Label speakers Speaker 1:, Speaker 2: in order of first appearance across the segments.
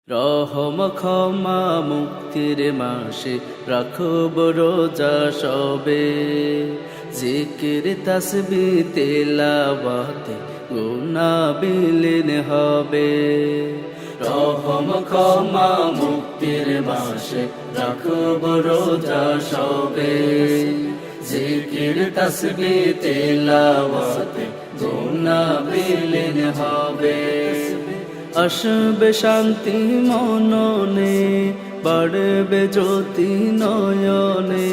Speaker 1: রহম ক্ষমা মুক্তির মাসে রাখব রোজা সবে, জিকির তাসবিহ তেলাওয়াতে গুনাহ বিলীন হবে। রহম ক্ষমা মুক্তির মাসে রাখব রোজা সবে, জিকির তাসবিহ তেলাওয়াতে গুনাহ বিলীন হবে। আসবে শান্তি মননে, বাড়বে জ্যোতি নয়নে।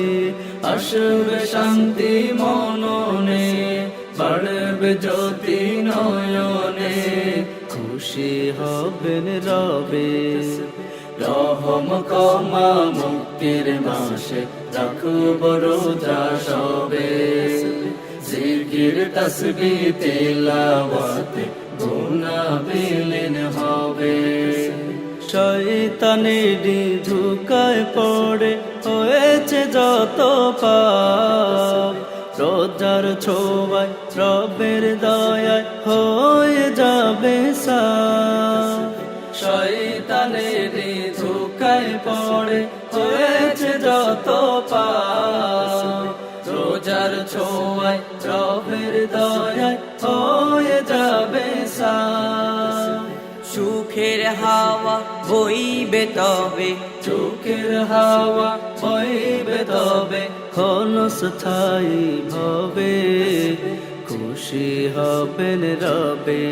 Speaker 1: আসবে শান্তি মননে, বাড়বে জ্যোতি নয়নে। খুশি হবেন রবে, রহম ক্ষমা মুক্তির মাসে রাখব রোজা সবে, জিকির তাসবিহ তেলাওয়াতে গুনাহ বিলীন হবে। শয়তানের ধোঁকায় পড়ে হয়েছে যত পাপ, রোজার ছোঁয়ায় রবের দয়ায় হয়ে যাবে সাফ। শয়তানের ধোঁকায় পড়ে হয়েছে যত পাপ, রোজার ছোঁয়ায় রবের দয়ায় হয়ে যাবে সাফ।
Speaker 2: সুখের হাওয়া বইবে তবে,
Speaker 1: সুখের হাওয়া বইবে তবে, ক্ষণস্থায়ী হবে, খুশি হবেন রবে।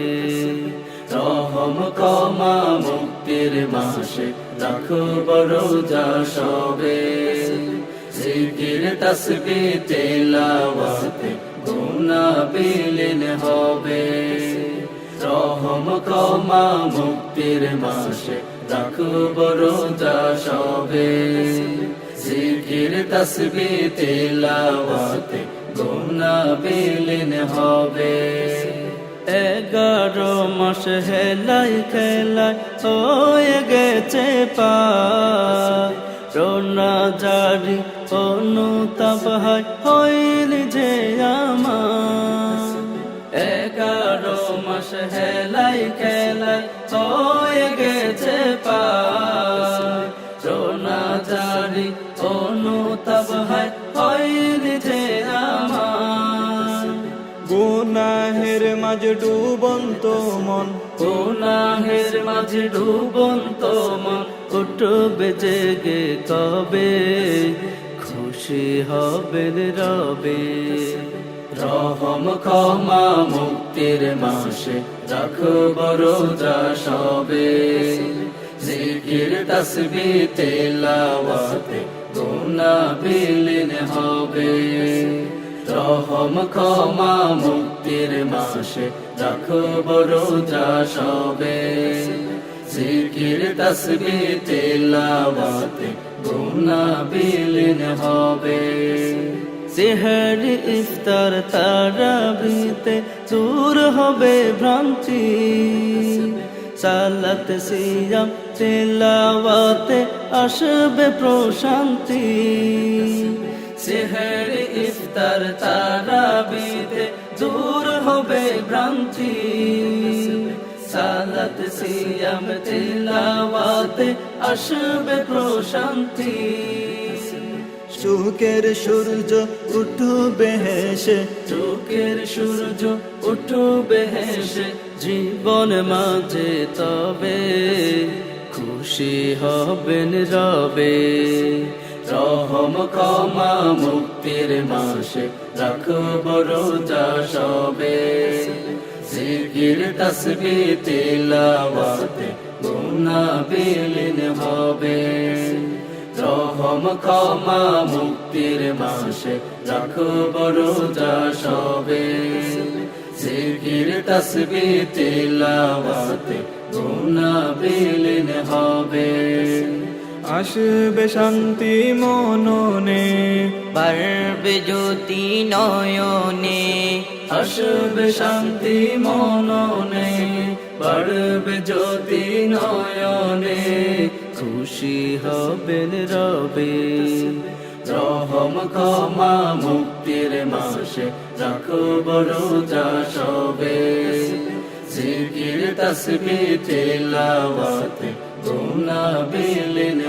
Speaker 1: রহম ক্ষমা মুক্তির মাসে রাখব রোজা সবে, জিকির তাসবিহ তেলাওয়াতে গুনাহ বিলীন হবে। রহম ক্ষমা মুক্তির মাসে রাখব রোজা সবে, জিকির তাসবিহ তেলাওয়াতে গুনাহ বিলীন হবে। 11 মাস হেলাই খেলায় হয়ে গেছে পার, রোনা জারি অনুতাপ হইলি যে আমার। 11 মাস হেলাই খেলায় হয়ে গেছে পার, রোনা জারি অনুতাপ হইলি যে আমার।
Speaker 3: গুনাহের মাঝে ডুবন্ত মন,
Speaker 1: গুনাহের মাঝে ডুবন্ত মন, উঠবে জেগে কবে, খুশি হবেন রবে। রহম ক্ষমা মুক্তির মাসে রাখব রোজা সবে, জিকির তাসবিহ তেলাওয়াতে গুনাহ বিলীন হবে। রহম ক্ষমা মুক্তির মাসে রাখব রোজা সবে, জিকির তাসবিহ তেলাওয়াতে গুনাহ বিলীন হবে। সেহর ইফতার তারাবিতে দূর হবে ভ্রান্তি, সালাত সিয়াম তেলাওয়াতে আসবে প্রশান্তি। সেহর ইফতার তারাবিতে দূর হবে ভ্রান্তি, সালাত সিয়াম তেলাওয়াতে আসবে প্রশান্তি।
Speaker 3: সুখের সূর্য উঠবে হেসে,
Speaker 1: সুখের সূর্য উঠবে হেসে, জীবন মাঝে তবে খুশি হবেন রবে। রহম ক্ষমা মুক্তির মাসে রাখব রোজা সবে, জিকির তাসবিহ তেলাওয়াতে গুনাহ বিলীন হবে। রহম ক্ষমা মুক্তির মাসে রাখব রোজা সবে, জিকির তাসবিহ তেলাওয়াতে গুনাহ বিলীন হবে।
Speaker 3: আসবে শান্তি মননে,
Speaker 2: বাড়বে জ্যোতি নয়নে।
Speaker 1: আসবে শান্তি মননে, বাড়বে জ্যোতি নয়নে, খুশি হবেন রবে। রহম ক্ষমা মুক্তির মাসে রাখব রোজা সবে, জিকির তাসবিহ তেলাওয়াতে না বিলীন